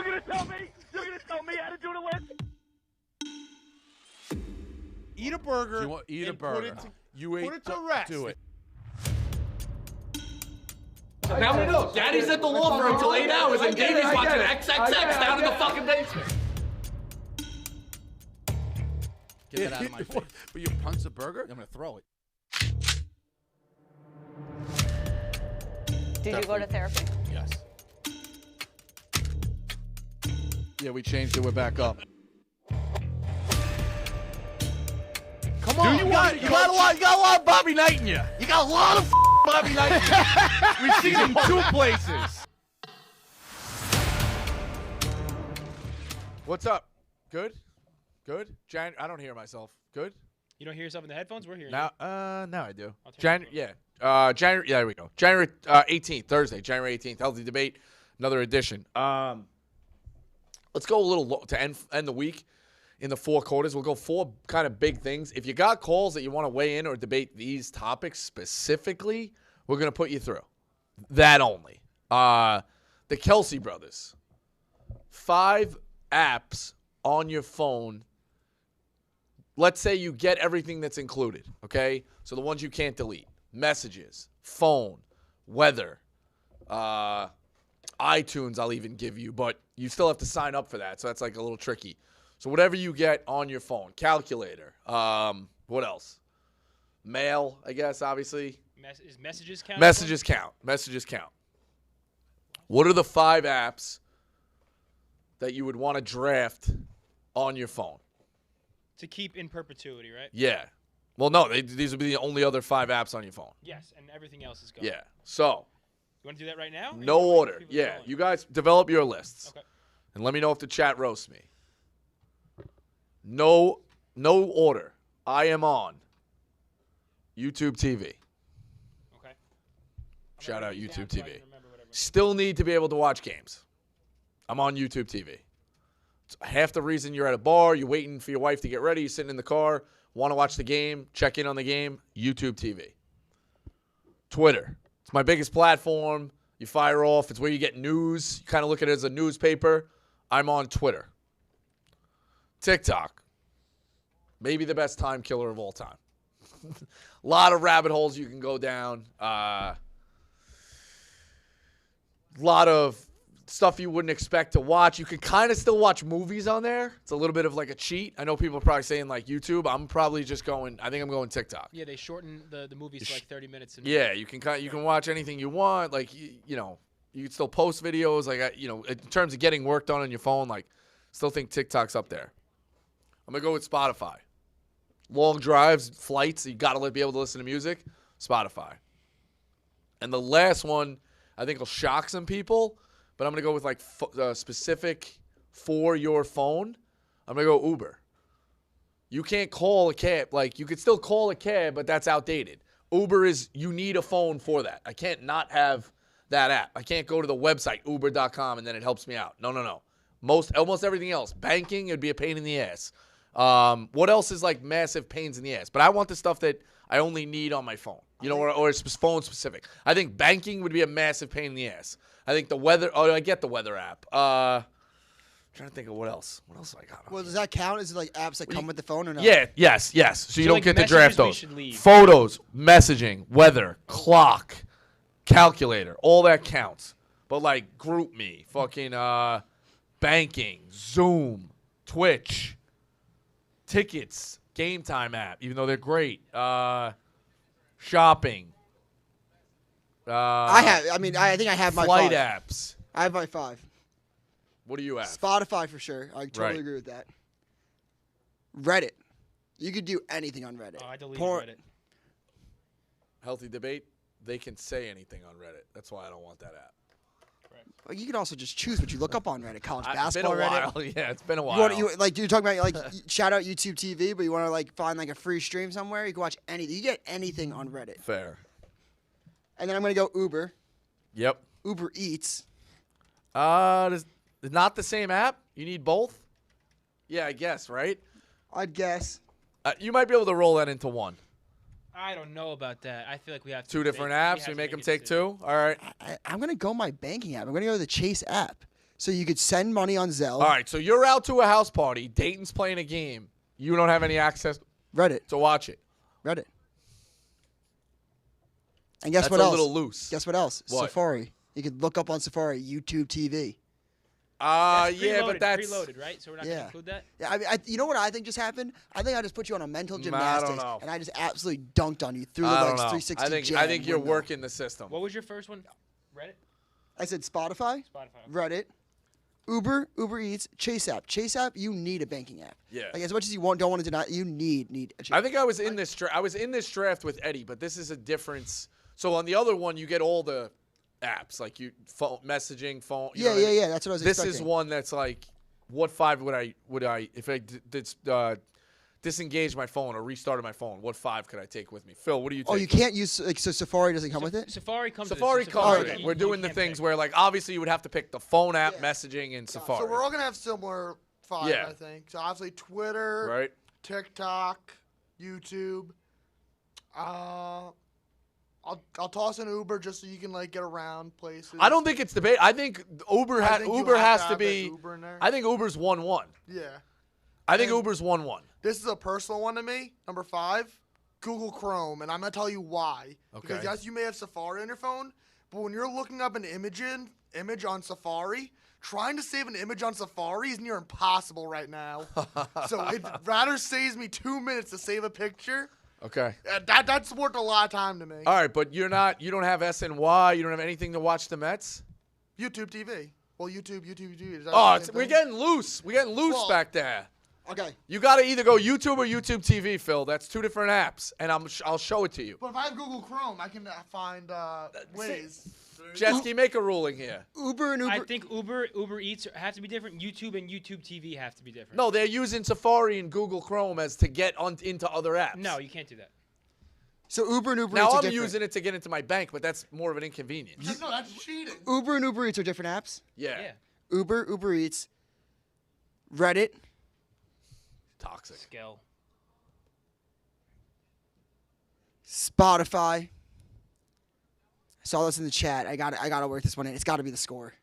gonna tell me? You're gonna tell me how to do the list? Eat a burger. Eat a and burger. Put You it to rest. Do it. Now we know. Daddy's at the law firm until 8 hours, and Davey's watching XXX down in the fucking basement. Get that out of my face. But you punch the burger? I'm gonna throw it. Did you go to therapy? Yes. Yeah, we changed it. We're back up. Come on. You got a lot of Bobby Knight in you. You got a lot of Bobby Knight in you. We've seen him 2 places. What's up? Good? Good? I don't hear myself. Good? You don't hear yourself in the headphones? We're hearing Now I do. I'll turn it January, there we go. January 18th, Thursday, January 18th, Healthy Debate, another edition. Let's go a little to end the week in the 4 quarters. We'll go 4 kind of big things. If you got calls that you want to weigh in or debate these topics specifically, we're going to put you through. That only. The Kelsey brothers. 5 apps on your phone. Let's say you get everything that's included, okay? So the ones you can't delete. Messages, phone, weather, iTunes I'll even give you, but you still have to sign up for that, so that's like a little tricky. So whatever you get on your phone. Calculator. What else? Mail, I guess, obviously. Is messages count? Messages count. Messages count. What are the 5 apps that you would want to draft on your phone? To keep in perpetuity, right? Yeah. Well, no, these would be the only other 5 apps on your phone. Yes, and everything else is gone. Yeah. So. You want to do that right now? No order. Yeah. You guys develop your lists. Okay. And let me know if the chat roasts me. No order. I am on YouTube TV. Okay. Shout out YouTube TV. Still need to be able to watch games. I'm on YouTube TV. It's half the reason you're at a bar, you're waiting for your wife to get ready, you're sitting in the car, want to watch the game, check in on the game, YouTube TV. Twitter. It's my biggest platform. You fire off. It's where you get news. You kind of look at it as a newspaper. I'm on Twitter. TikTok. Maybe the best time killer of all time. A lot of rabbit holes you can go down. Lot of stuff you wouldn't expect to watch. You can kind of still watch movies on there. It's a little bit of like a cheat. I know people are probably saying like YouTube. I'm probably just going, I think I'm going TikTok. Yeah, they shorten the movies to like 30 minutes. Yeah, you can watch anything you want. Like, you know, you can still post videos. Like, you know, in terms of getting work done on your phone, like, still think TikTok's up there. I'm going to go with Spotify. Long drives, flights, you got to be able to listen to music. Spotify. And the last one, I think will shock some people, but I'm going to go with like specific for your phone. I'm going to go Uber. You can't call a cab. Like, you could still call a cab, but that's outdated. Uber is, you need a phone for that. I can't not have that app. I can't go to the website, uber.com, and then it helps me out. No. Almost everything else. Banking, it'd be a pain in the ass. What else is like massive pains in the ass? But I want the stuff that I only need on my phone, you know, or it's phone specific. I think banking would be a massive pain in the ass. I think the weather. Oh, I get the weather app. Trying to think of what else. What else do I got? Well, does that count? Is it like apps that come with the phone or no? Yeah. Yes. So you don't like get to draft messages those. Photos, messaging, weather, clock, calculator, all that counts. But like GroupMe, fucking banking, Zoom, Twitch. Tickets, Game Time app, even though they're great. Shopping. I think I have my flight 5. apps. I have my 5. What do you have? Spotify for sure. I totally Right. agree with that. Reddit. You could do anything on Reddit. Oh, I deleted Porn- Reddit. Healthy Debate. They can say anything on Reddit. That's why I don't want that app. Well, you can also just choose what you look up on Reddit. College It's basketball been a Reddit. while. Yeah, it's been a while. You're talking about like shout out YouTube TV, but you want to like find like a free stream somewhere. You can watch anything. You get anything on Reddit. Fair. And then I'm gonna go Uber. Yep. Uber Eats. Not the same app. You need both. Yeah, I guess. Right. I'd guess. You might be able to roll that into one. I don't know about that. I feel like we have to 2 different apps. We make them take 2. All right. I'm gonna go my banking app. I'm gonna go to the Chase app. So you could send money on Zelle. All right, so you're out to a house party. Dayton's playing a game. You don't have any access Reddit. to watch it. Reddit. And guess That's what a else? little loose. Guess what else? What? Safari. You could look up on Safari YouTube TV. That's Yeah, but preloaded, that's preloaded, right? So we're not Yeah. gonna include that. Yeah, you know what I think just happened? I think I just put you on a mental gymnastics, know. and I just absolutely dunked on you through the I legs, don't know. 360 I think jam you're window. working the system. What was your first one? Reddit, I said Spotify, Spotify. Reddit, Uber Eats, Chase app. Chase app, you need a banking app. Yeah. Like as much as you don't want to deny, you need a Chase. I think I was in this. I was in this draft with Eddie, but this is a difference. So on the other one, you get all the apps like you phone messaging, phone. You know what I mean? Yeah. That's what I was This expecting. is one that's like, what 5 would I if I disengaged my phone or restarted my phone? What 5 could I take with me? Phil, what do you take? Oh, you can't use so Safari doesn't come with it. Safari comes. Safari with it. comes with Safari, it. We're doing the can't things pick. where like obviously you would have to pick the phone app, Yeah. messaging, and Safari. So we're all gonna have similar 5, Yeah. I think. So obviously Twitter, right. TikTok, YouTube. I'll toss an Uber just so you can like get around places. I don't think it's debate. I think Uber I think you Uber have has to have that be. Uber in there. I think Uber's 1-1. Yeah. I think And- Uber's 1-1. This is a personal one to me. Number 5, Google Chrome, and I'm gonna tell you why. Because Okay. yes, you may have Safari on your phone, but when you're looking up an image on Safari, trying to save an image on Safari is near impossible right now. So it rather saves me 2 minutes to save a picture. Okay. That's worth a lot of time to me. All right, but you don't have SNY. You don't have anything to watch the Mets. YouTube TV. Well, YouTube TV. Is that Oh, the same we're thing? getting loose. We're getting loose Well- back there. Okay. You got to either go YouTube or YouTube TV, Phil. That's 2 different apps, and I'll show it to you. But if I have Google Chrome, I can find ways. Jesky, make a ruling here. Uber and Uber. I think Uber Eats have to be different. YouTube and YouTube TV have to be different. No, they're using Safari and Google Chrome as to get into other apps. No, you can't do that. So Uber and Uber Now Eats are I'm different. using it to get into my bank, but that's more of an inconvenience. No, that's cheating. Uber and Uber Eats are different apps. Yeah. Yeah. Uber Eats, Reddit, Toxic. Scale. Spotify. I saw this in the chat. I gotta work this one in. It's got to be the score.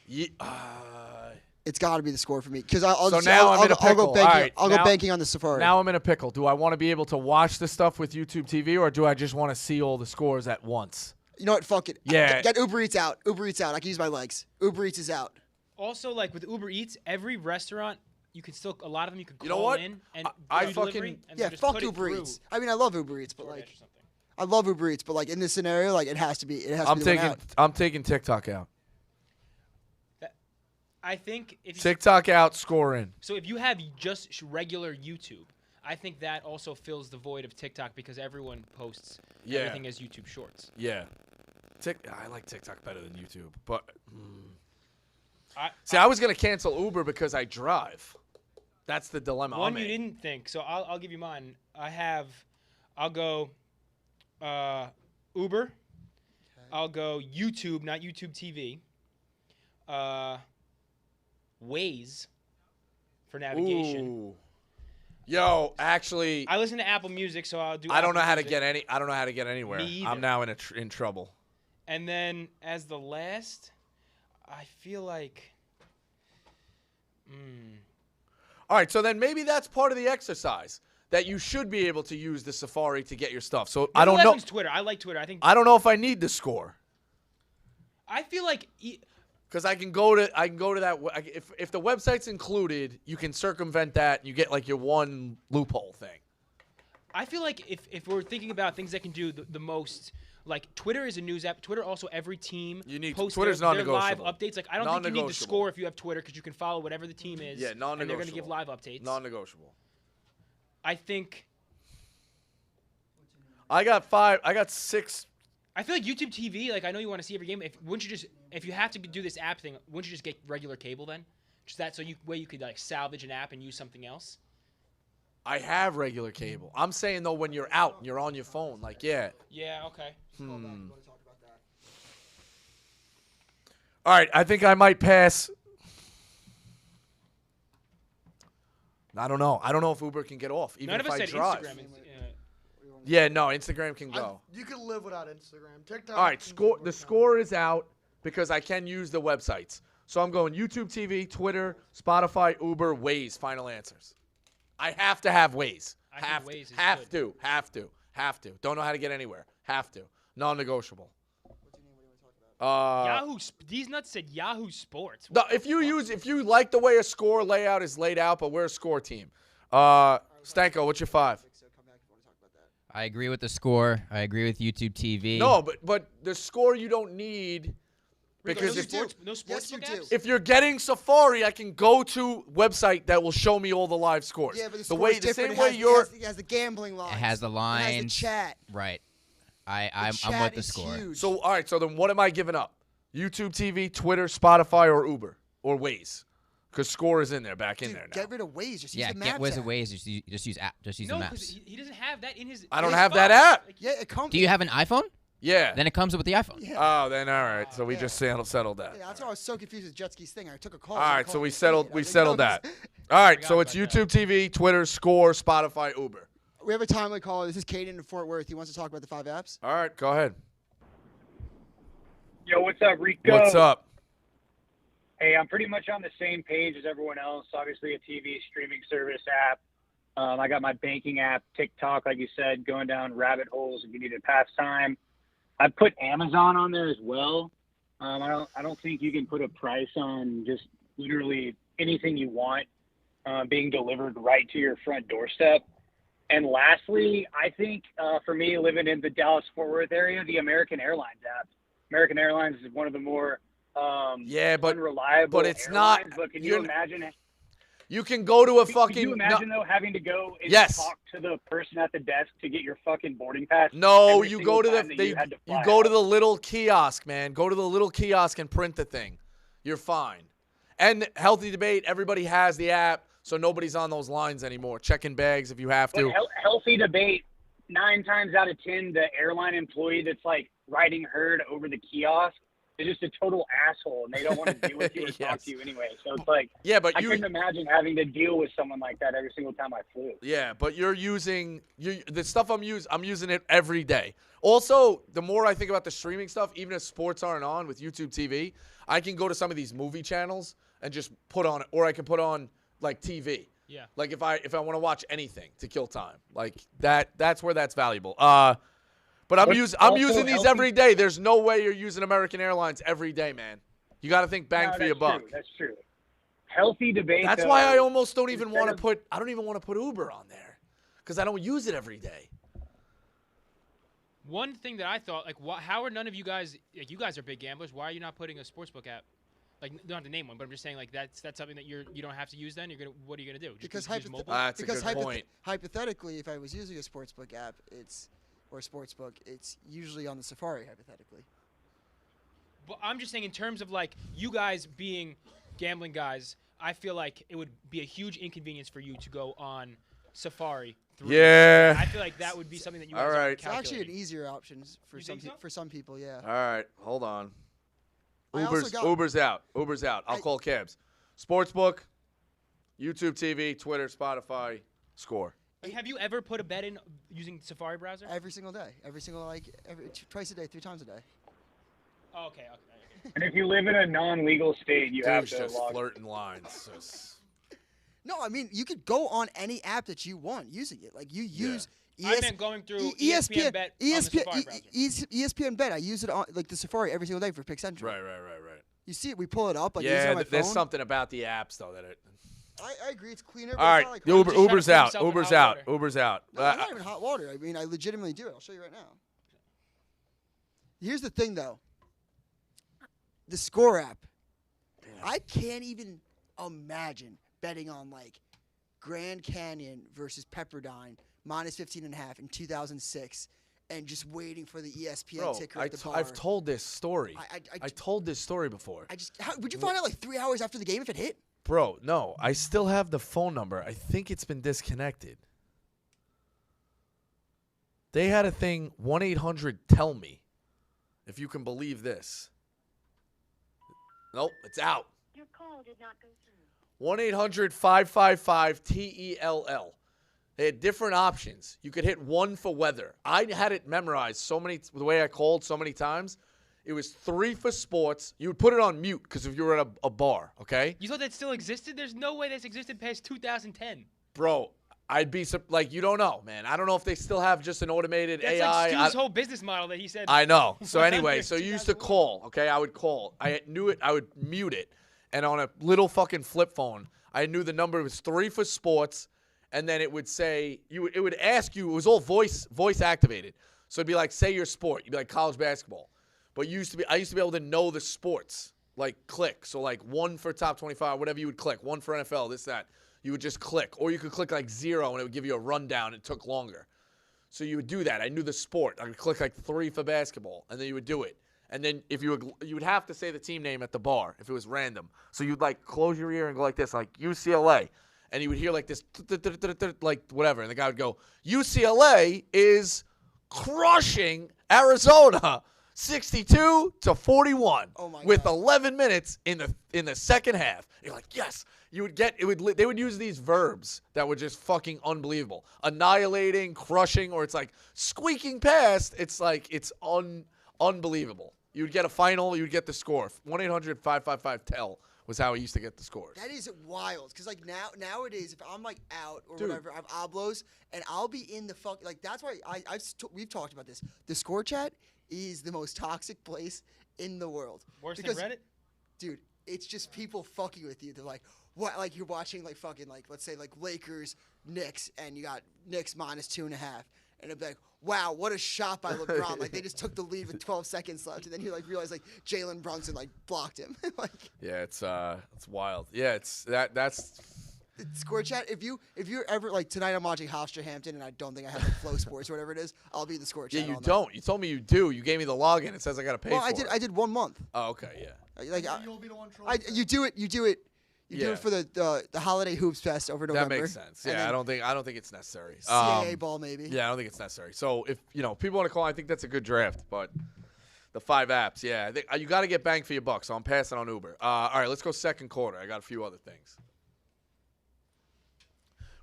Yeah, It's got to be the score for me because I'll So just now I'll I'm in a go pickle. banking. All right, I'll go now- banking on the Safari. now I'm in a pickle. Do I want to be able to watch the stuff with YouTube TV, or do I just want to see all the scores at once? you know what? Fuck it. Yeah. Get Uber Eats out. Uber Eats out. I can use my legs. Uber Eats is out. Also, like with Uber Eats, every restaurant you can still a lot of them you can call You know what? in and I do fucking- delivery and Yeah. then just Fuck put it Uber through Eats. I mean, I love Uber Eats, but DoorDash like, or something. I love Uber Eats, but like in this scenario, like it has to be. It has I'm to be the one taking out. I'm taking TikTok out. I think if you, TikTok out, score in. so if you have just regular YouTube, I think that also fills the void of TikTok because everyone posts Yeah. everything as YouTube Shorts. Yeah. I like TikTok better than YouTube, but I was gonna cancel Uber because I drive. That's the dilemma. one I'm you in. didn't think, so I'll give you mine. I'll go Uber. I'll go YouTube, not YouTube TV. Waze for navigation. Ooh. Yo, actually, I listen to Apple Music, so I'll do. I don't Apple know how to Music. get I don't know how to get anywhere. Me either. I'm now in trouble. And then as the last, I feel like. All right, so then maybe that's part of the exercise that you should be able to use the Safari to get your stuff. So I don't Number know. 11's Twitter. I like Twitter. I don't know if I need the score I feel like because I can go to that. If the website's included, you can circumvent that. And you get like your one loophole thing. I feel like if we're thinking about things that can do the most, like Twitter is a news app. Twitter also every team You need- posts Twitter's their live non-negotiable. updates. Like I don't think you need the Non-negotiable. score if you have Twitter because you can follow whatever the team is. Yeah, And they're going to non-negotiable. give live updates. Non-negotiable. I think. I got 5. I got 6. I feel like YouTube TV. Like I know you want to see every game. Wouldn't you just if you have to do this app thing, wouldn't you just get regular cable then? Just that so you could like salvage an app and use something else. I have regular cable. I'm saying though, when you're out and you're on your phone, like yeah. Yeah. Okay. All right, I think I might pass. I don't know. I don't know if Uber can get off, even None if of us I said drive. Instagram. Yeah, no, Instagram can go. You can live without Instagram. TikTok. All right, can score. live The without. score is out because I can use the websites. So I'm going YouTube TV, Twitter, Spotify, Uber, Waze. Final answers. I have to have Waze. I think Have Waze to. is Have good. to. Have to. Have to. Don't know how to get anywhere. Have to. Non-negotiable. Yahoo. These nuts said Yahoo Sports. No, if you like the way a score layout is laid out, but we're a score team. Stanko, what's your 5? I agree with the score. I agree with YouTube TV. No, but the score you don't need because No sports you book do. apps? if you're getting Safari, I can go to website that will show me all the live scores. Yeah, but the way score's the different. same way It has the gambling lines. It has the It has lines. the chat. Right. The I'm chat with the is score. huge. So all right, so then what am I giving up? YouTube TV, Twitter, Spotify, or Uber or Waze? Because score is in there, back in Dude, there now. get rid of Waze. Just use Yeah, the Maps get Waze app. Waze. Just use app. Just use No, the because maps. he doesn't have that in his. I don't his have that phone. app. Like, Yeah, it comes. Do you have an iPhone? Yeah. Then it comes with the iPhone. Yeah. Oh, then all right. So we Yeah. just settled that. Yeah, that's why I was so confused with Jet Ski's thing. I took a call. All right, so we settled We that. All right, so it's about YouTube TV, Twitter, Score, Spotify, Uber. We have a timely caller. This is Caden in Fort Worth. He wants to talk about the 5 apps. All right, go ahead. Yo, what's up, Rico? What's up? Hey, I'm pretty much on the same page as everyone else. Obviously, a TV streaming service app. I got my banking app, TikTok, like you said, going down rabbit holes if you need to pass time. I put Amazon on there as well. I don't think you can put a price on just literally anything you want being delivered right to your front doorstep. And lastly, I think for me, living in the Dallas-Fort Worth area, the American Airlines app. American Airlines is one of the more unreliable but it's not- airlines, but can you're you n- imagine? You can go to a fucking. Can you imagine though having to go and Yes. talk to the person at the desk to get your fucking boarding pass? No, every you single go to time that the you had to fly you go to out? the little kiosk, man. Go to the little kiosk and print the thing. You're fine. And healthy debate. Everybody has the app, so nobody's on those lines anymore. Checking bags if you have But to. healthy debate. 9 times out of 10, the airline employee that's like riding herd over the kiosk is just a total asshole, and they don't want to deal with you or talk Yes. to you anyway. So it's like, Yeah, but I you. couldn't imagine having to deal with someone like that every single time I flew. Yeah, but you're using the stuff I'm using it every day. Also, the more I think about the streaming stuff, even if sports aren't on with YouTube TV, I can go to some of these movie channels and just put on it, or I can put on like TV. Yeah. Like if I want to watch anything to kill time, like that's where that's valuable. But I'm What's I'm also using these healthy- every day. There's no way you're using American Airlines every day, man. You got to think bang No, for your that's buck. true. That's true. Healthy debate. That's though, why I almost don't even want to instead put. I don't even want to put Uber on there because I don't use it every day. One thing that I thought, like, how are none of you guys? Like, you guys are big gamblers. Why are you not putting a sportsbook app? Like, you don't have to name one, but I'm just saying, like, that's something that you don't have to use. Then what are you gonna do? Just Because use mobile? That's a because good point. hypothetically, if I was using a sportsbook app, it's usually on the Safari. Hypothetically. But I'm just saying, in terms of like you guys being gambling guys, I feel like it would be a huge inconvenience for you to go on Safari. Yeah. I feel like that would be something that you All guys right. are It's actually an calculating. easier option for You some think so? for some people. Yeah. All right, hold on. I also got- Uber's out. Uber's out. I'll call cabs. Sportsbook, YouTube TV, Twitter, Spotify, Score. Like, have you ever put a bet in using Safari browser? Every single day. Twice a day, 3 times a day. Oh, okay. And if you live in a non-legal state, you have Dude's to just log. flirting lines. Just- No, I mean you could go on any app that you want using it. Like you use I meant going through E- ESPN Bet on the Safari browser. ESPN Bet. I use it on like the Safari every single day for Pick Central. Right. You see it, we pull it up. Like use it Yeah, on my there's phone. something about the apps though that it. I agree, it's cleaner. But All right, it's not like the hot- Uber's trying to out. put himself in Uber's hot out. water. Uber's out. No, not even hot water. I mean, I legitimately do it. I'll show you right now. Here's the thing, though. The Score app. I can't even imagine betting on like Grand Canyon versus Pepperdine minus 15.5 in 2006, and just waiting for the ESPN Bro, ticker at the bar. I've told this story. I I told this story before. would you find out like 3 hours after the game if it hit? Bro, no, I still have the phone number. I think it's been disconnected. They had a thing, 1-800-TELL-ME, if you can believe this. Nope, it's out. Your call did not go through. 1-800-555-TELL. They had different options. You could hit 1 for weather. I had it memorized the way I called so many times. It was 3 for sports. You would put it on mute because if you were at a bar, okay? You thought that still existed? There's no way that's existed past 2010. Bro, I'd be like, you don't know, man. I don't know if they still have just an automated That's AI. like Stu's whole business model that he said. I know. So anyway, so you used to 2001. call, okay? I would call. I knew it. I would mute it. And on a little fucking flip phone, I knew the number was 3 for sports, and then it would say it would ask you. It was all voice activated. So it'd be like, say your sport. You'd be like college basketball. But I used to be able to know the sports, like click. So like 1 for top 25, whatever you would click. 1 for NFL, this, that. You would just click. Or you could click like 0 and it would give you a rundown. It took longer. So you would do that. I knew the sport. I would click like 3 for basketball, and then you would do it. And then if you would have to say the team name at the bar if it was random. So you'd like close your ear and go like this, like UCLA. And you would hear like this, like whatever. And the guy would go, UCLA is crushing Arizona 62-41 with 11 minutes in the second half. You're like, yes. You would get it. They would use these verbs that were just fucking unbelievable. Annihilating, crushing, or it's like squeaking past. It's like it's unbelievable. You would get a final. You would get the score. 1-800-555-TELL was how he used to get the scores. That is wild. Because, like, nowadays, if I'm, like, out or whatever, I have oblos, and I'll be in the fuck. Like, that's why we've talked about this. The score chat is the most toxic place in the world. Worse than Reddit? Dude, it's just people fucking with you. They're like, what? Like, you're watching, like, fucking, like, let's say, like, Lakers, Knicks, and you got Knicks minus 2.5. And it'd be like, wow, what a shot by LeBron. Like, they just took the lead with 12 seconds left. And then you, like, realize, like, Jalen Brunson, like, blocked him. Like, yeah, it's wild. Yeah, that's the score chat. If you're ever, like, tonight I'm watching Hofstra Hampton, and I don't think I have, like, Flow Sports or whatever it is, I'll be in the score chat. Yeah, you all don't. night. You told me you do. You gave me the login. It says I got to pay for it. I did 1 month. Oh, okay, yeah. Like, You'll be the one trolling. you do it. You do it for the holiday hoops fest over November. That makes sense. Yeah, I don't think it's necessary. CAA ball maybe. Yeah, I don't think it's necessary. So if people want to call, I think that's a good draft. But the 5 apps, yeah, I think, you got to get bang for your buck. So I'm passing on Uber. All right, let's go second quarter. I got a few other things.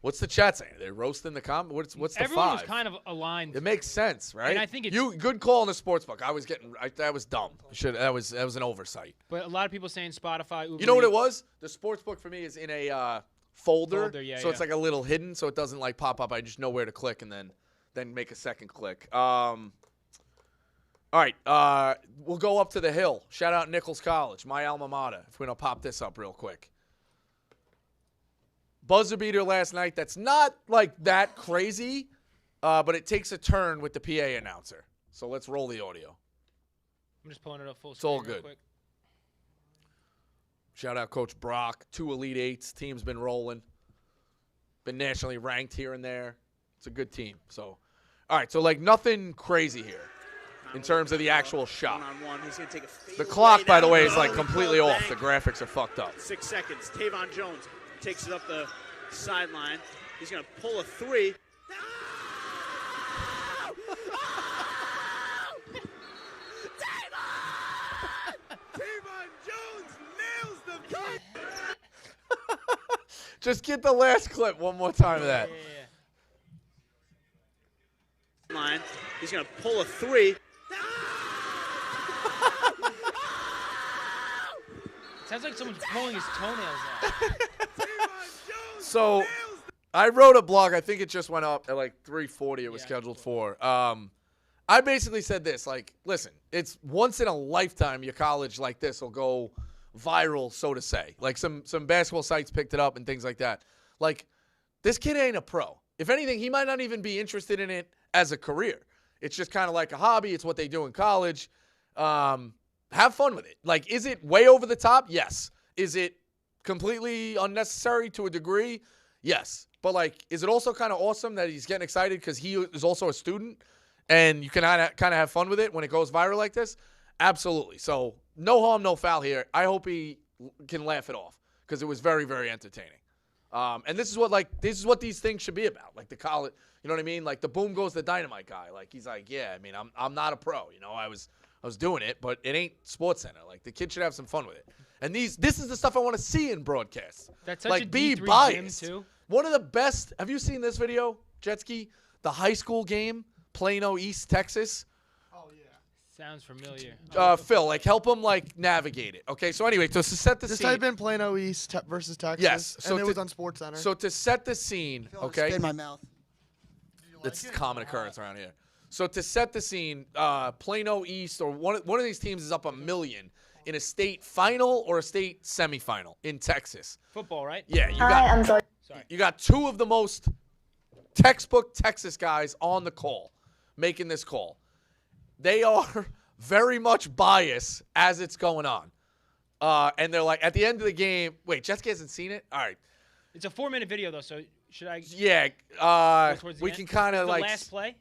What's the chat saying? They're roasting the comment. What's the 5? Everyone was kind of aligned. It makes sense, right? And I think it's good call on the sports book. That was dumb. That was an oversight. But a lot of people saying Spotify, Uber. You know what it was? The sports book for me is in a folder, yeah, so it's like a little hidden, so it doesn't like pop up. I just know where to click and then make a second click. All right, we'll go up to the Hill. Shout out Nichols College, my alma mater. If we don't pop this up real quick. Buzzer beater last night. That's not like that crazy, but it takes a turn with the PA announcer. So let's roll the audio. I'm just pulling it up full screen. It's all real good. Quick. Shout out Coach Brock. 2 Elite Eights. Team's been rolling. Been nationally ranked here and there. It's a good team. So, all right. So like nothing crazy here in terms of the actual shot. He's gonna take a The clock, by the way, is like completely off. The graphics are fucked up. 6 seconds. Tavon Jones takes it up the sideline. He's going to pull a 3. Tavon Jones nails the kick. Just get the last clip one more time of that. Line. He's going to pull a 3. Sounds like someone's pulling his toenails out. So I wrote a blog. I think it just went up at like 3:40. It was scheduled for. I basically said this, like, listen, it's once in a lifetime your college like this will go viral, so to say. Like some basketball sites picked it up and things like that. Like, this kid ain't a pro. If anything, he might not even be interested in it as a career. It's just kind of like a hobby. It's what they do in college. Have fun with it. Like, is it way over the top? Yes. Is it completely unnecessary to a degree? Yes. But, like, is it also kind of awesome that he's getting excited because he is also a student and you can kind of have fun with it when it goes viral like this? Absolutely. So, no harm, no foul here. I hope he can laugh it off because it was very, very entertaining. And this is what these things should be about. Like the college, you know what I mean? Like the boom goes the dynamite guy. Like he's like, yeah, I mean, I'm not a pro. You know, I was doing it, but it ain't SportsCenter. Like the kid should have some fun with it. And this is the stuff I want to see in broadcasts. That's such like a be D3 biased. gym, too. One of the best. Have you seen this video, Jetski? The high school game, Plano East, Texas. Oh yeah. Sounds familiar. Phil, like help him like navigate it. Okay, so anyway, to set the Just scene. type in Plano East versus Texas. Yes, so and it to- was on SportsCenter. So to set the scene, okay, in my mouth. it's a common occurrence around here. So to set the scene, Plano East or one of these teams is up $1 million in a state final or a state semifinal in Texas. Football, right? Yeah, you got two of the most textbook Texas guys on the call, making this call. They are very much biased as it's going on. And they're like, at the end of the game, wait, Jessica hasn't seen it? All right. It's a 4-minute video, though, so should I Yeah, go towards the we end? can kind of The like last play?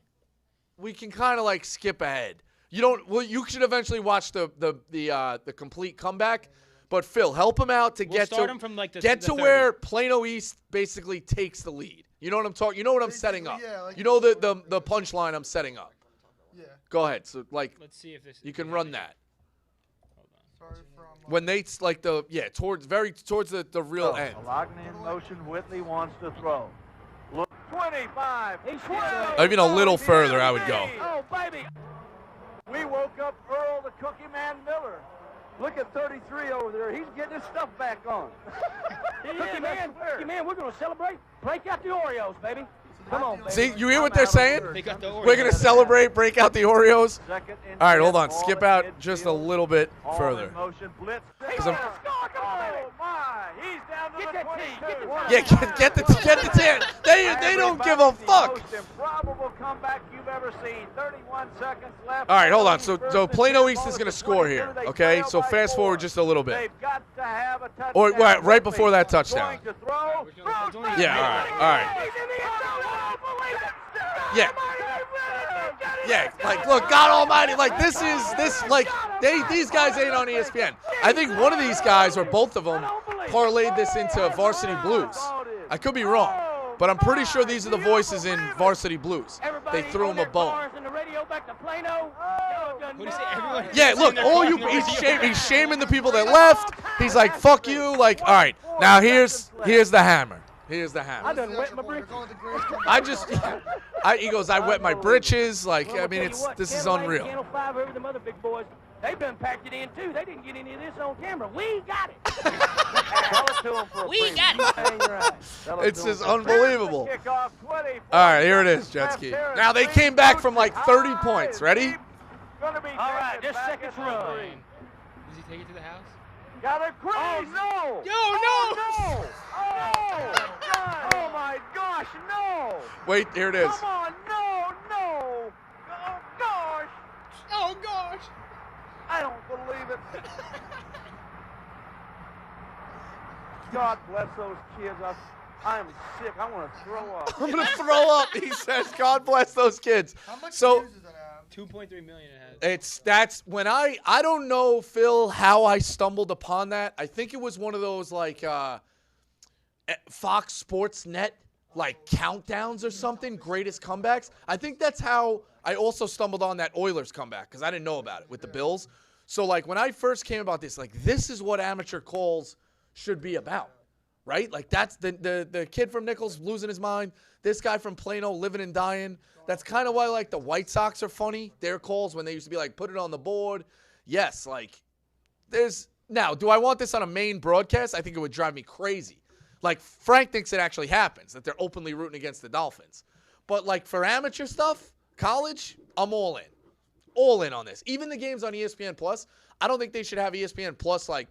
we can kind of like skip ahead. You don't. Well, you should eventually watch the complete comeback. But Phil, help him out to We'll get start to him from, like, the get to 30. where Plano East basically takes the lead. You know what I'm talking? You know what I'm setting up. yeah, like- You know the punchline I'm setting up. Yeah. Go ahead. So like Let's see if this. you can run that. Sorry from, When they like towards the real end. Locked in motion. Whitley wants to throw. Look, 25. He's 12. Even a little further, I would go. Oh, baby. We woke up Earl the Cookie Man Miller. Look at 33 over there. He's getting his stuff back on. Cookie Man, we're going to celebrate. Break out the Oreos, baby. Come on, baby. See, you hear what they're saying? They got the Oreos. We're gonna celebrate, break out the Oreos. Second and All right, hold 10, on. ball Skip at out midfield. just a little bit All further. in motion. Blitz. Because I'm- Oh, my. He's down to the 22. Yeah, get the 10. They don't give a fuck. Most improbable comeback you've ever seen. 31 seconds left. All right, hold on. So First and Plano 10, East ball is at gonna the score 22. here. They Okay, trail so by fast 4. forward just a little bit. They've got to have a touchdown. Or right before that touchdown. Going to throw. Yeah, all right. He's in the end zone. Unbelievable. Yeah. Yeah, like look, God Almighty, like these guys ain't on ESPN. I think one of these guys or both of them parlayed this into Varsity Blues. I could be wrong, but I'm pretty sure these are the voices in Varsity Blues. They threw him a bone. What do you say? Everyone. Yeah, look, all you he's shaming the people that left. He's like, fuck you. Like, all right, now here's the hammer. Here's the hammer. done wet my britches. He goes, I wet my britches. Like, I mean, this is unreal. Channel 5 over them other big boys. They've been packed it in too. They didn't get any of this on camera. We got it. Tell it to them for a We premium. got it. Dang right. Tell it It's to 'em just for- unbelievable. Kickoff, 20, All right, here it is, jet ski. Now they came back from like 30 points. Ready? Gonna be all right, just seconds run. Does he take it to the house? Got a crease. Oh no! Yo, Oh, no! no! Oh! Oh my gosh, no! Wait, here it is. Come on, no, no! Oh gosh! Oh gosh! I don't believe it. God bless those kids. I'm sick. I want to throw up. I'm gonna throw up. He says, "God bless those kids." How much So views does that have? 2.3 million it has. that's when I don't know, Phil, how I stumbled upon that. I think it was one of those like Fox Sports Net like countdowns or something, greatest comebacks. I think that's how I also stumbled on that Oilers comeback because I didn't know about it with the Bills. So like when I first came about this, like this is what amateur calls should be about, right? Like that's the kid from Nichols losing his mind. This guy from Plano living and dying. That's kind of why like the White Sox are funny. Their calls when they used to be like put it on the board. Yes, like now, do I want this on a main broadcast? I think it would drive me crazy. Like, Frank thinks it actually happens, that they're openly rooting against the Dolphins. But, like, for amateur stuff, college, I'm all in. All in on this. Even the games on ESPN Plus, I don't think they should have ESPN Plus, like,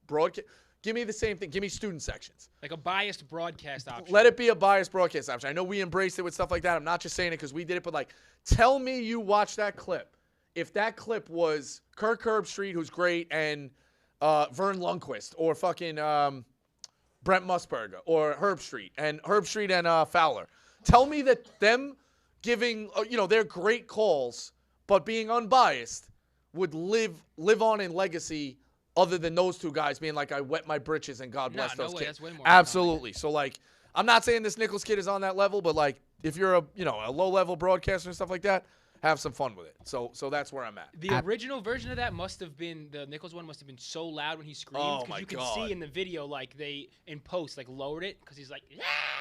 broadcast. Give me the same thing. Give me student sections. Like a biased broadcast option. Let it be a biased broadcast option. I know we embraced it with stuff like that. I'm not just saying it because we did it, but, like, tell me you watched that clip. If that clip was Kirk Herbstreit, who's great, and Vern Lundquist, or fucking Brent Musburger, or Herbstreit and Fowler. Tell me that them giving, their great calls, but being unbiased, would live on in legacy other than those two guys being like, I wet my britches and God bless those way. kids. That's way more Absolutely. So, like, I'm not saying this Nichols kid is on that level, but, like, if you're a low-level broadcaster and stuff like that, have some fun with it. So that's where I'm at. The original version of that must have been, the Nichols one must have been so loud when he screamed. Oh, Because my you can God. see in the video, like, they, in post, like, lowered it because he's like,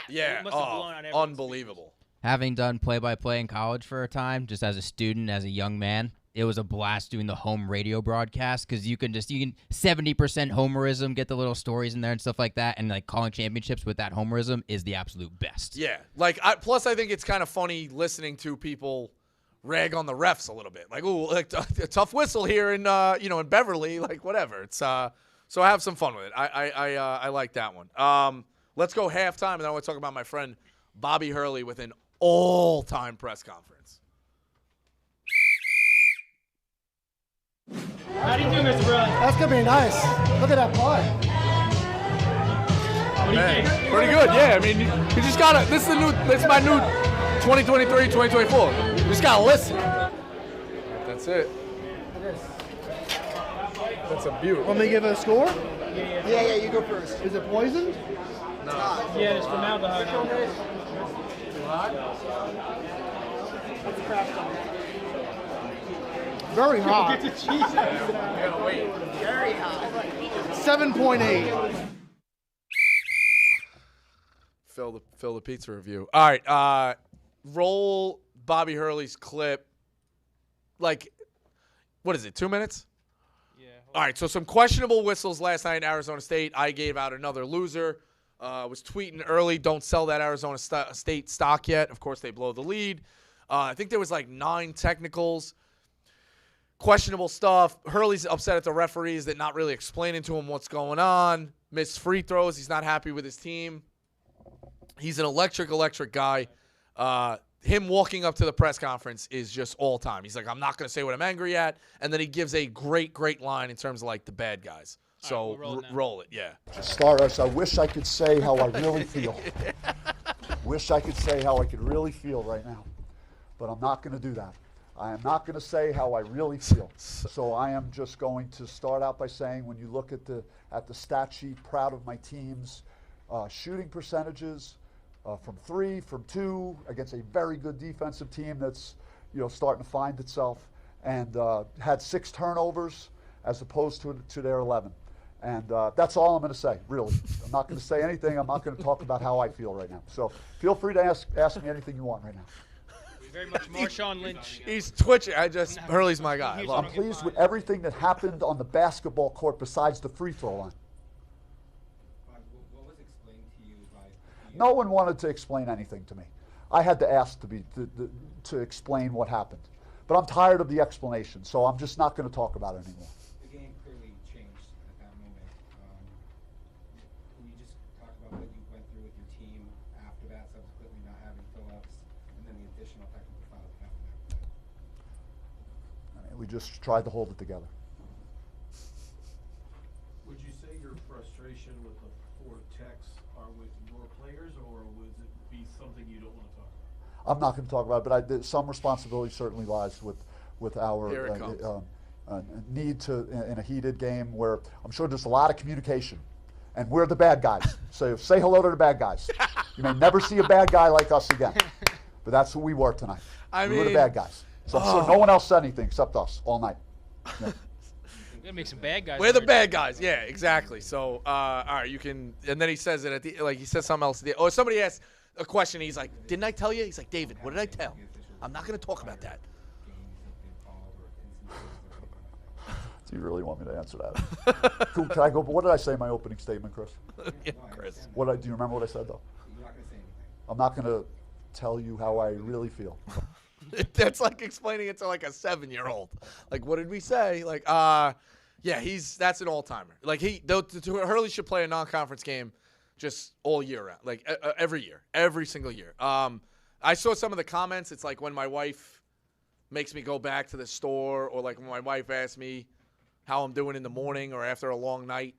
Yeah. It must have blown out everyone's Unbelievable. Having done play-by-play in college for a time, just as a student, as a young man, it was a blast doing the home radio broadcast because you can 70% homerism, get the little stories in there and stuff like that, and like calling championships with that homerism is the absolute best. Yeah, like plus I think it's kind of funny listening to people rag on the refs a little bit, like like a tough whistle here in in Beverly, like whatever. It's so I have some fun with it. I like that one. Let's go halftime, and then I want to talk about my friend Bobby Hurley with an all-time press conference. How do you do, Mr. Hurley? That's going to be nice. Look at that play. What do you think? Pretty good, yeah. I mean, you just got to – this is my new 2023, 2024. You just got to listen. That's it. That's a beaut. Want me to give it a score? Yeah, you go first. Is it poisoned? No. Yeah, it's formaldehyde. Too hot? Very hot. Get the cheese. We gotta wait. Very hot. 7.8. Fill the pizza review. All right, roll Bobby Hurley's clip. Like, what is it, 2 minutes? Yeah. All right, so some questionable whistles last night in Arizona State. I gave out another loser. Was tweeting early, don't sell that Arizona State stock yet. Of course, they blow the lead. I think there was like 9 technicals. Questionable stuff. Hurley's upset at the referees that not really explaining to him what's going on. Missed free throws. He's not happy with his team. He's an electric guy. Him walking up to the press conference is just all time. He's like, I'm not going to say what I'm angry at. And then he gives a great line in terms of like the bad guys. So we'll roll it, yeah. Stardust, I wish I could say how I really feel. Wish I could say how I could really feel right now. But I'm not going to do that. I am not going to say how I really feel. So I am just going to start out by saying when you look at the stat sheet, proud of my team's shooting percentages from 3, from 2, against a very good defensive team that's starting to find itself, and had 6 turnovers as opposed to their 11. And that's all I'm going to say, really. I'm not going to say anything. I'm not going to talk about how I feel right now. So feel free to ask me anything you want right now. Very much Marshawn Lynch. He's twitching. Hurley's my guy. I'm pleased with everything that happened on the basketball court besides the free throw line. What was explained to you by? No one wanted to explain anything to me. I had to ask to explain what happened. But I'm tired of the explanation, so I'm just not going to talk about it anymore. The game clearly changed at that moment. Can you just talk about what you went through with your team after that, subsequently not having Phillips, and then the additional technical fouls that happened after that? We just tried to hold it together. Would you say your frustration with the 4 techs are with your players, or would it be something you don't want to talk about? I'm not going to talk about it, but some responsibility certainly lies with our need to, in a heated game where I'm sure there's a lot of communication, and we're the bad guys. So say hello to the bad guys. You may never see a bad guy like us again, but that's who we were tonight. We were the bad guys. So I'm sure no one else said anything except us all night. Yeah. Gotta make some bad guys. We're the bad guys. Yeah, exactly. So, all right, you can. And then he says it at the he says something else. Oh, somebody asked a question. He's like, "Didn't I tell you?" He's like, "David, what did I tell? I'm not going to talk about that." Do you really want me to answer that? Can I go? What did I say in my opening statement, Chris? Yeah, Chris. Do you remember what I said though? You're not going to say anything. I'm not going to tell you how I really feel. That's like explaining it to like a 7-year-old. Like, what did we say? Like, yeah, that's an all-timer. Like Hurley should play a non-conference game just all year round, like every year, every single year. I saw some of the comments. It's like when my wife makes me go back to the store, or like when my wife asks me how I'm doing in the morning or after a long night.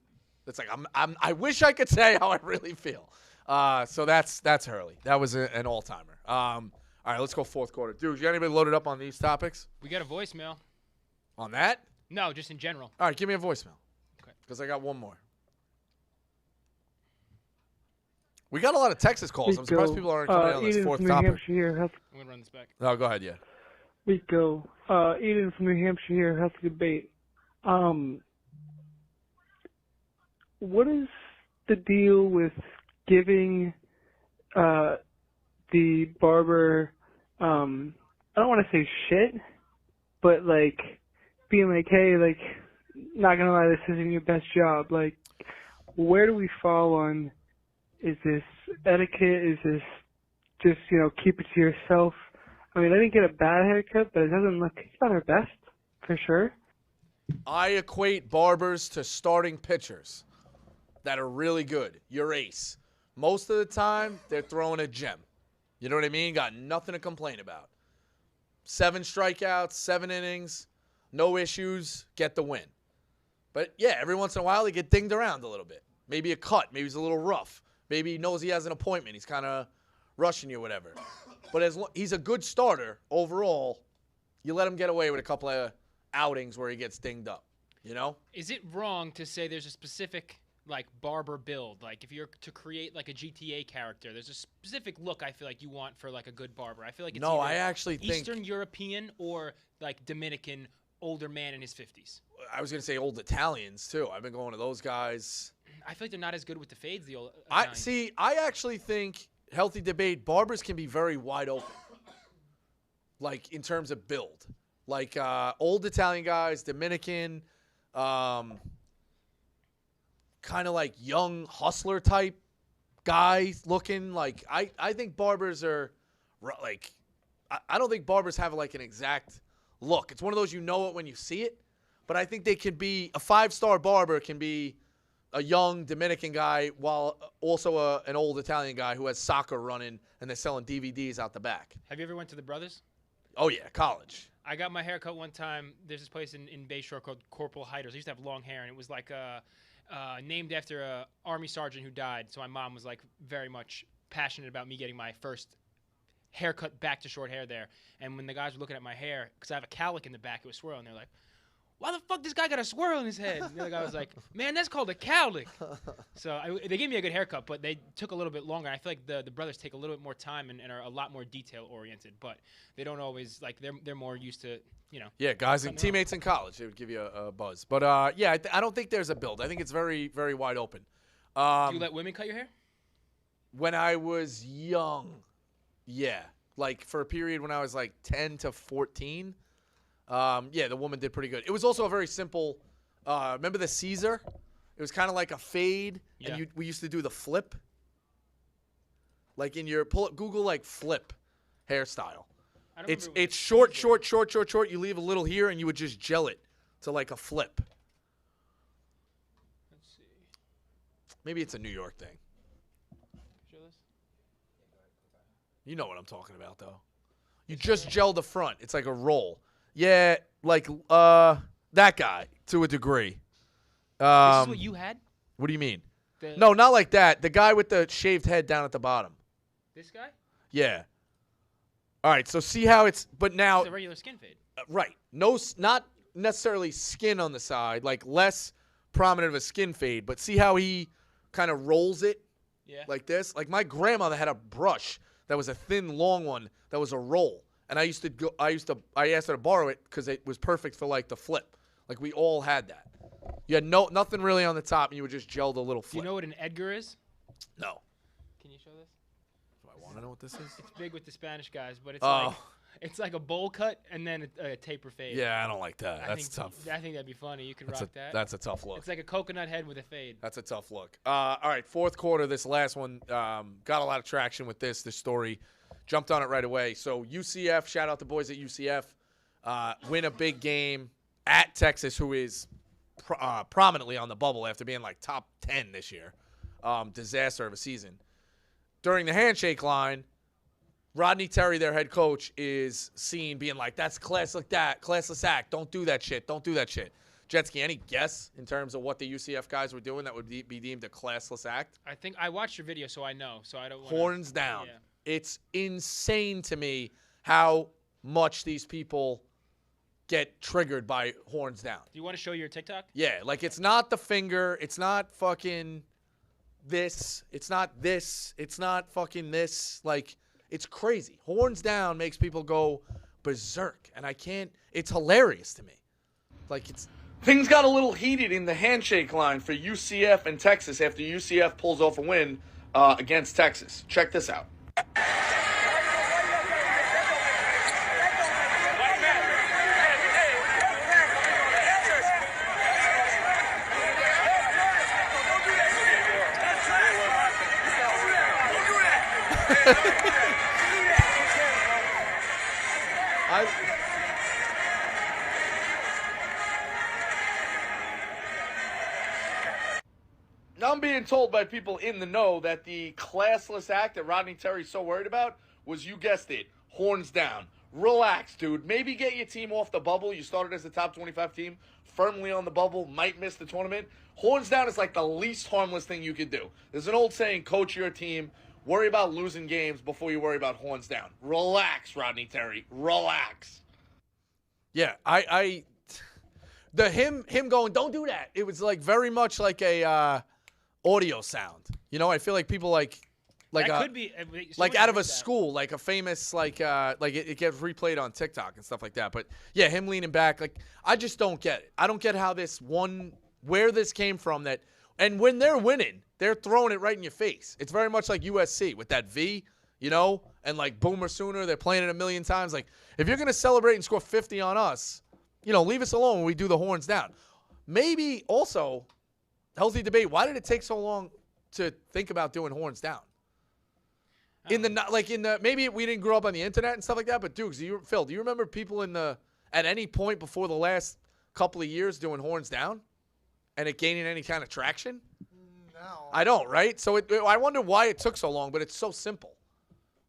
It's like I wish I could say how I really feel. So that's Hurley. That was an all-timer. All right, let's go fourth quarter. Dude, you got anybody loaded up on these topics? We got a voicemail. On that? No, just in general. All right, give me a voicemail. Okay. Because I got one more. We got a lot of Texas calls. I'm surprised people aren't coming in on this fourth topic. I'm going to run this back. No, go ahead, yeah. Rico, Eden from New Hampshire here. How's the debate? What is the deal with giving the barber, I don't want to say shit, but like being like, hey, like, not gonna lie, this isn't your best job. Like, where do we fall on? Is this etiquette? Is this just, you know, keep it to yourself? I mean, I didn't get a bad haircut, but it doesn't look, it's not her best, for sure. I equate barbers to starting pitchers that are really good. Your ace. Most of the time, they're throwing a gem. You know what I mean? Got nothing to complain about. 7 strikeouts, 7 innings, no issues, get the win. But, yeah, every once in a while, they get dinged around a little bit. Maybe a cut. Maybe he's a little rough. Maybe he knows he has an appointment. He's kind of rushing you or whatever. But he's a good starter overall. You let him get away with a couple of outings where he gets dinged up, you know? Is it wrong to say there's a specific, like, barber build? Like, if you're to create, like, a GTA character, there's a specific look I feel like you want for, like, a good barber. I feel like it's No, either I actually think Eastern European or, like, Dominican older man in his 50s. I was going to say old Italians, too. I've been going to those guys. I feel like they're not as good with the fades, the old I actually think, healthy debate, barbers can be very wide open. Like, in terms of build. Like, old Italian guys, Dominican, kind of like young hustler type guys looking. Like, I think barbers are, like, I don't think barbers have, like, an exact look. It's one of those you know it when you see it. But I think they can be, a 5-star barber can be a young Dominican guy while also an old Italian guy who has soccer running and they're selling DVDs out the back. Have you ever went to the Brothers? Oh, yeah, college. I got my hair cut one time. There's this place in Bayshore called Corporal Hiders. I used to have long hair, and it was like named after a Army sergeant who died. So my mom was like very much passionate about me getting my first haircut back to short hair there. And when the guys were looking at my hair, because I have a cowlick in the back, it was swirling. They're like, why the fuck this guy got a swirl in his head? And the other guy was like, man, that's called a cowlick. So they gave me a good haircut, but they took a little bit longer. I feel like the brothers take a little bit more time and are a lot more detail-oriented, but they don't always, like, they're more used to, you know. Yeah, guys and teammates in college, they would give you a buzz. But, yeah, I don't think there's a build. I think it's very, very wide open. Do you let women cut your hair? When I was young, yeah. Like, for a period when I was, like, 10 to 14, yeah, the woman did pretty good. It was also a very simple, remember the Caesar? It was kind of like a fade, and we used to do the flip. Like in your, Google like flip hairstyle. It's short. You leave a little here, and you would just gel it to like a flip. Let's see. Maybe it's a New York thing. Show this? You know what I'm talking about, though. You just gel the front. It's like a roll. Yeah, like that guy to a degree. This is what you had? What do you mean? No, not like that. The guy with the shaved head down at the bottom. This guy? Yeah. All right, so see how but now. It's a regular skin fade. Right. No, not necessarily skin on the side, like less prominent of a skin fade, but see how he kind of rolls it? Yeah. Like this? Like my grandmother had a brush that was a thin, long one that was a roll. And I asked her to borrow it because it was perfect for like the flip. Like we all had that. You had nothing really on the top, and you would just gel the little flip. Do you know what an Edgar is? No. Can you show this? Do I want to know what this is? It's big with the Spanish guys, but it's like a bowl cut and then a taper fade. Yeah, I don't like that. That's tough. I think that'd be funny. You could rock that. That's a tough look. It's like a coconut head with a fade. That's a tough look. All right, fourth quarter. This last one got a lot of traction with this story. Jumped on it right away. So UCF, shout out the boys at UCF, win a big game at Texas, who is prominently on the bubble after being like top 10 this year. Disaster of a season. During the handshake line, Rodney Terry, their head coach, is seen being like, that's classless act. Don't do that shit. Don't do that shit. Jetski, any guess in terms of what the UCF guys were doing that would be deemed a classless act? I think I watched your video, so I know. So I don't want Horns down. Yeah. It's insane to me how much these people get triggered by horns down. Do you want to show your TikTok? Yeah, like it's not the finger. It's not fucking this. It's not this. It's not fucking this. Like, it's crazy. Horns down makes people go berserk. And I can't. It's hilarious to me. Like, it's. Things got a little heated in the handshake line for UCF and Texas after UCF pulls off a win against Texas. Check this out. Now I'm being told by people in the know that the classless act that Rodney Terry's so worried about was, you guessed it, horns down. Relax, dude. Maybe get your team off the bubble. You started as a top 25 team, firmly on the bubble, might miss the tournament. Horns down is like the least harmless thing you could do. There's an old saying, coach your team, worry about losing games before you worry about horns down. Relax, Rodney Terry. Relax. Yeah, him going, don't do that. It was like very much like a audio sound. You know, I feel like people like could be like out of a school, like a famous like it gets replayed on TikTok and stuff like that. But yeah, him leaning back, like I just don't get it. I don't get how where this came from. That and when they're winning, they're throwing it right in your face. It's very much like USC with that V, you know, and like Boomer Sooner. They're playing it a million times. Like if you're gonna celebrate and score 50 on us, you know, leave us alone when we do the horns down. Maybe also healthy debate. Why did it take so long to think about doing horns down? Maybe we didn't grow up on the internet and stuff like that, but Dukes, Phil, do you remember people at any point before the last couple of years doing horns down and it gaining any kind of traction? No. I don't, right? So I wonder why it took so long, but it's so simple.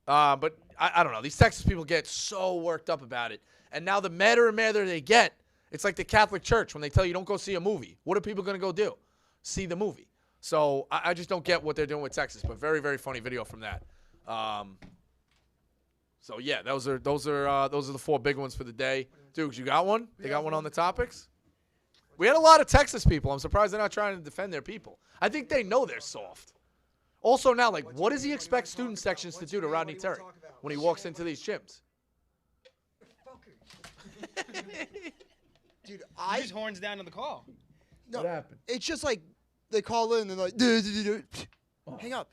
But I don't know. These Texas people get so worked up about it. And now the madder and madder they get, it's like the Catholic Church when they tell you don't go see a movie. What are people going to go do? See the movie. So I just don't get what they're doing with Texas, but very, very funny video from that. So yeah, those are the four big ones for the day. Dukes, you got one? They got one on the topics? We had a lot of Texas people. I'm surprised they're not trying to defend their people. I think they know they're soft. Also now, like, what does he expect student sections to do to Rodney Terry when he walks into these gyms? Dude, I just horns down on the call. No, What happened? it's just like they call in and they're like, duh, duh, duh, duh. Hang up.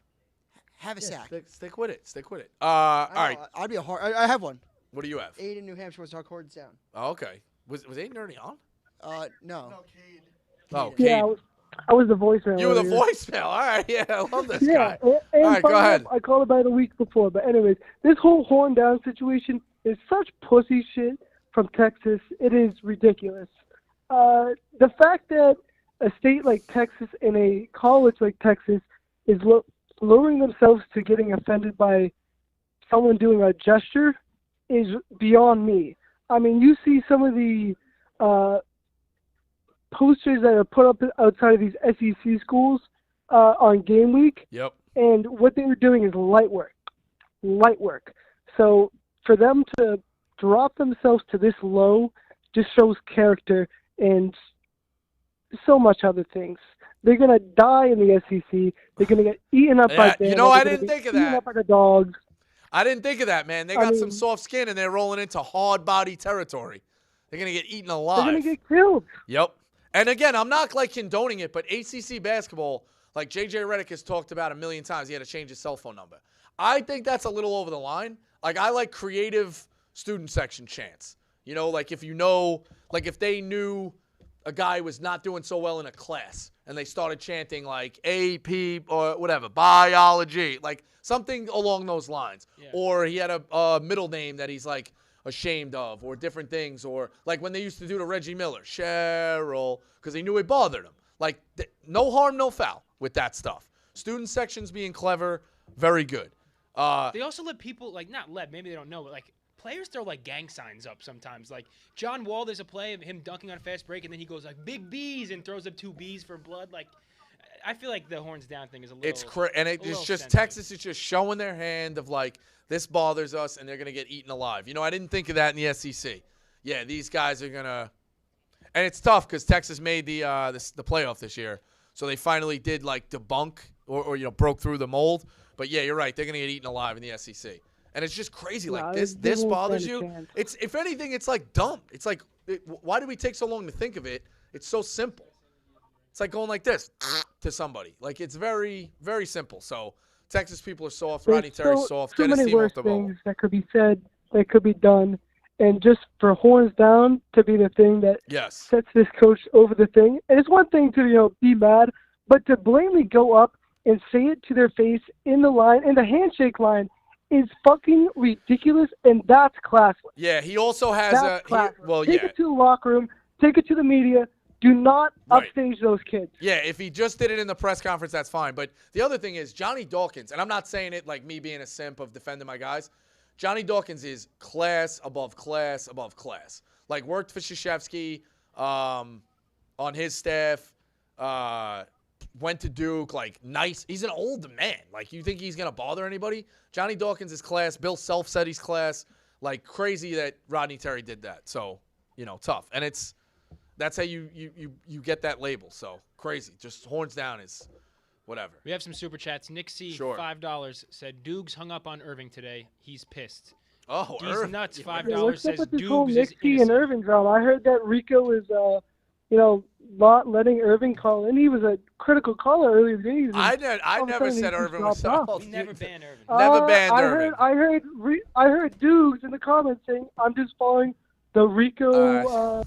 Have a sack. Stick with it. Stick with it. All right. I'd be I have one. What do you have? Aiden, New Hampshire wants to talk horns down. Oh, okay. Was Aiden already on? No. Oh, Yeah, Cade. I was the voicemail. You were the earlier. voicemail. All right. Yeah, I love this Yeah, guy. and All right, go funny ahead. enough, I called about a week before, but anyways, this whole horn down situation is such pussy shit from Texas. It is ridiculous. The fact that a state like Texas and a college like Texas is lowering themselves to getting offended by someone doing a gesture is beyond me. I mean, you see some of the posters that are put up outside of these SEC schools on game week. Yep. And what they were doing is light work. So for them to drop themselves to this low just shows character and so much other things. They're going to die in the SEC. They're going to get eaten up by You Bama. know, I They're didn't gonna think get of eaten that. up by the dogs. I didn't think of that, man. They got some soft skin, and they're rolling into hard body territory. They're going to get eaten alive. They're going to get killed. Yep. And again, I'm not like condoning it, but ACC basketball, like JJ Redick has talked about a million times, he had to change his cell phone number. I think that's a little over the line. Like, I like creative student section chants. You know, like if they knew a guy was not doing so well in a class and they started chanting like AP or whatever, biology, like something along those lines. Yeah. Or he had a middle name that he's like ashamed of, or different things, or like when they used to do to Reggie Miller, Cheryl, because they knew it bothered him. Like, no harm, no foul with that stuff. Student sections being clever, very good. They also let people, like, maybe they don't know, but like, players throw like gang signs up sometimes. Like John Wall, there's a play of him dunking on a fast break, and then he goes like big B's and throws up 2 B's for blood. Like, I feel like the horns down thing is a little. It's and it's just sensitive. Texas is just showing their hand of like, this bothers us and they're gonna get eaten alive. You know, I didn't think of that in the SEC. Yeah, these guys are gonna, and it's tough because Texas made the playoff this year, so they finally did like debunk or broke through the mold. But yeah, you're right. They're gonna get eaten alive in the SEC. And it's just crazy. Like, this bothers you. It's, if anything, it's like dumb. It's like, why did we take so long to think of it? It's so simple. It's like going like this to somebody. Like, it's very, very simple. So Texas people are soft. Rodney Terry's soft. So Get his many team worse off the ball. things that could be said, that could be done, and just for horns down to be the thing that sets this coach over the thing. And it's one thing to be mad, but to blatantly go up and say it to their face in the handshake line, is fucking ridiculous, and that's classless. Yeah, he also has That's classless. Take yeah. it to the locker room. Take it to the media. Do not upstage those kids. Yeah, if he just did it in the press conference, that's fine. But the other thing is Johnny Dawkins, and I'm not saying it like me being a simp of defending my guys. Johnny Dawkins is class above class above class. Like, worked for Krzyzewski on his staff, went to Duke, like, nice. He's an old man. Like, you think he's going to bother anybody? Johnny Dawkins is class. Bill Self said he's class. Like, crazy that Rodney Terry did that. So, tough. And that's how you get that label. So, crazy. Just horns down is whatever. We have some super chats. Nick C, Sure. $5, said, Dukes hung up on Irving today. He's pissed. Oh, He's nuts. $5 Yeah, what's up says with this whole Dukes is Nick C and innocent. Irving drama? I heard that Rico is, not letting Irving call in. He was a critical caller earlier today. I never said Irving was off. We never banned Irving. Never banned Irving. I heard Dukes in the comments saying, "I'm just following the Rico."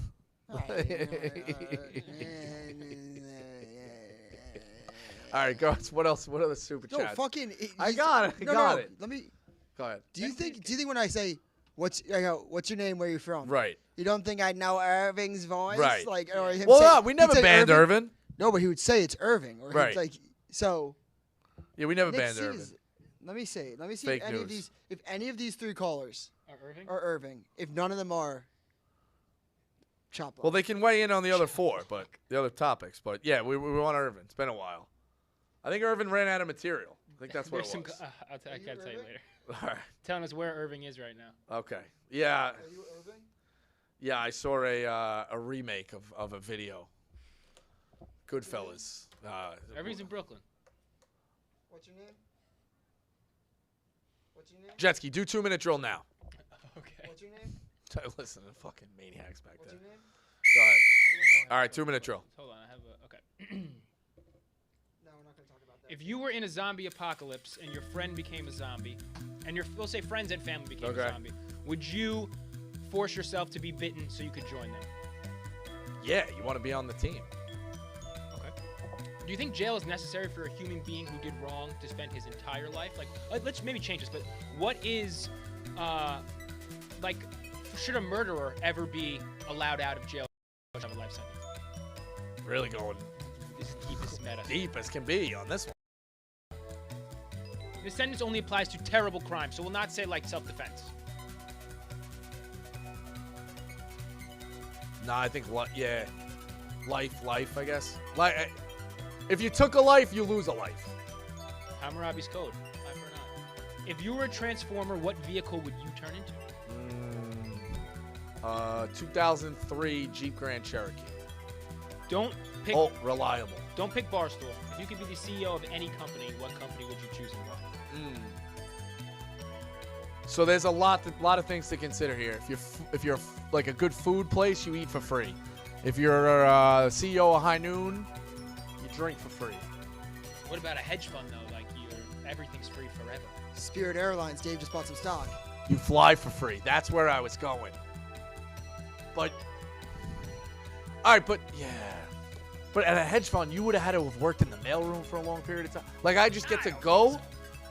All right, guys. What else? What other super No, chats? fucking. I got it. I got it. Let me. Go ahead. Do you think when I say what's your name? Where you from? Right. You don't think I know Irving's voice? Right. Like, or him Well, say, no, we never he'd say banned Irving. No, but he would say it's Irving, or Right. he'd like so. Yeah, we never Nick banned C Irving. is- Let me see. Fake if any of these three callers Irving? are Irving. If none of them are, chop off. Well, they can weigh in on the other four, but the other topics. But yeah, we want Irving. It's been a while. I think Irving ran out of material. I think that's what There's it was. I can't tell you later. All right. Telling us where Irving is right now. Okay. Yeah. Are you Irving? Yeah, I saw a remake of a video. Goodfellas. Irving's in Brooklyn. What's your name? What's your name? Jetski, do 2-minute drill now. Okay. What's your name? Listen to fucking maniacs back What's there. your name? Go ahead. All right, 2-minute drill. Hold on, I have a okay. No, we're not gonna talk about that. If you were in a zombie apocalypse and your friend became a zombie, and we'll say friends and family became Okay. a zombie, would you force yourself to be bitten so you could join them? Yeah, you want to be on the team. Okay. Do you think jail is necessary for a human being who did wrong to spend his entire life? Like, let's maybe change this, but what is, should a murderer ever be allowed out of jail to have a life sentence? Really going Just keep this meta. deep as can be on this one. The sentence only applies to terrible crimes, so we'll not say like self-defense. Nah, I think life, I guess. If you took a life, you lose a life. Hammurabi's Code. Eye for an eye. If you were a transformer, what vehicle would you turn into? 2003 Jeep Grand Cherokee. Don't pick. Oh, reliable. Don't pick Barstool. If you could be the CEO of any company, what company would you choose and why? So there's a lot of things to consider here. If you're like a good food place, you eat for free. If you're a CEO of High Noon, you drink for free. What about a hedge fund though? Like everything's free forever. Spirit Airlines. Dave just bought some stock. You fly for free. That's where I was going. But all right, but yeah. But at a hedge fund, you would have had to have worked in the mailroom for a long period of time. Like I just get to go.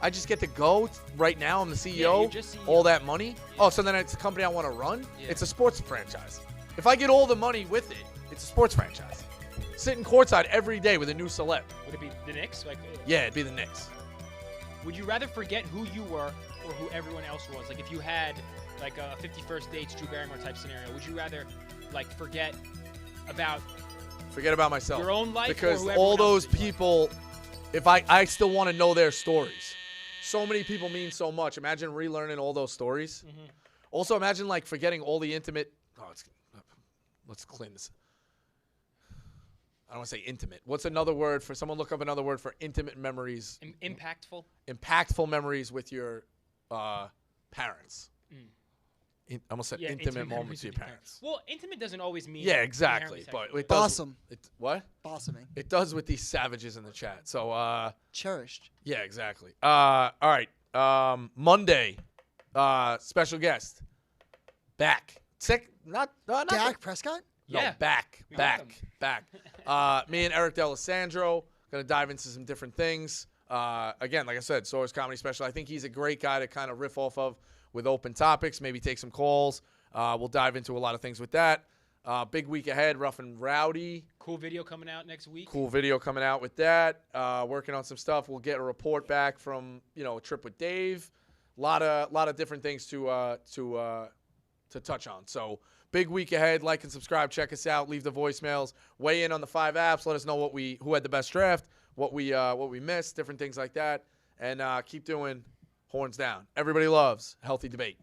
I just get to go right now. I'm the CEO. Yeah, you're just CEO. All that money. Yeah. Oh, so then it's a company I want to run. Yeah. It's a sports franchise. If I get all the money with it, it's a sports franchise. Sitting courtside every day with a new celeb. Would it be the Knicks? Yeah, it'd be the Knicks. Would you rather forget who you were or who everyone else was? Like if you had like a 51st Dates Drew Barrymore type scenario, would you rather like forget about myself? Your own life, because or all those people, if I still want to know their stories. So many people mean so much. Imagine relearning all those stories. Mm-hmm. Also, imagine like forgetting all the intimate. Let's clean this. I don't want to say intimate. What's another word for someone? Look up another word for intimate memories. Impactful. Impactful memories with your parents. I almost said intimate moments with your parents. Well, intimate doesn't always mean. Yeah, exactly. But it does. Awesome. What? Blossoming. It does with these savages in the chat. So cherished. Yeah, exactly. All right. Monday, special guest. Back. Sick. Not Dak Prescott? No, Yeah. back. We got him. Me and Eric D'Alessandro gonna dive into some different things. Again, like I said, Sora's comedy special. I think he's a great guy to kind of riff off of with open topics, maybe take some calls. We'll dive into a lot of things with that. Big week ahead, Rough and Rowdy. Cool video coming out next week. Cool video coming out with that. Working on some stuff. We'll get a report back from a trip with Dave. A lot of different things to touch on. So big week ahead. Like and subscribe. Check us out. Leave the voicemails. Weigh in on the 5 apps. Let us know who had the best draft. What we missed. Different things like that. And keep doing horns down. Everybody loves healthy debate.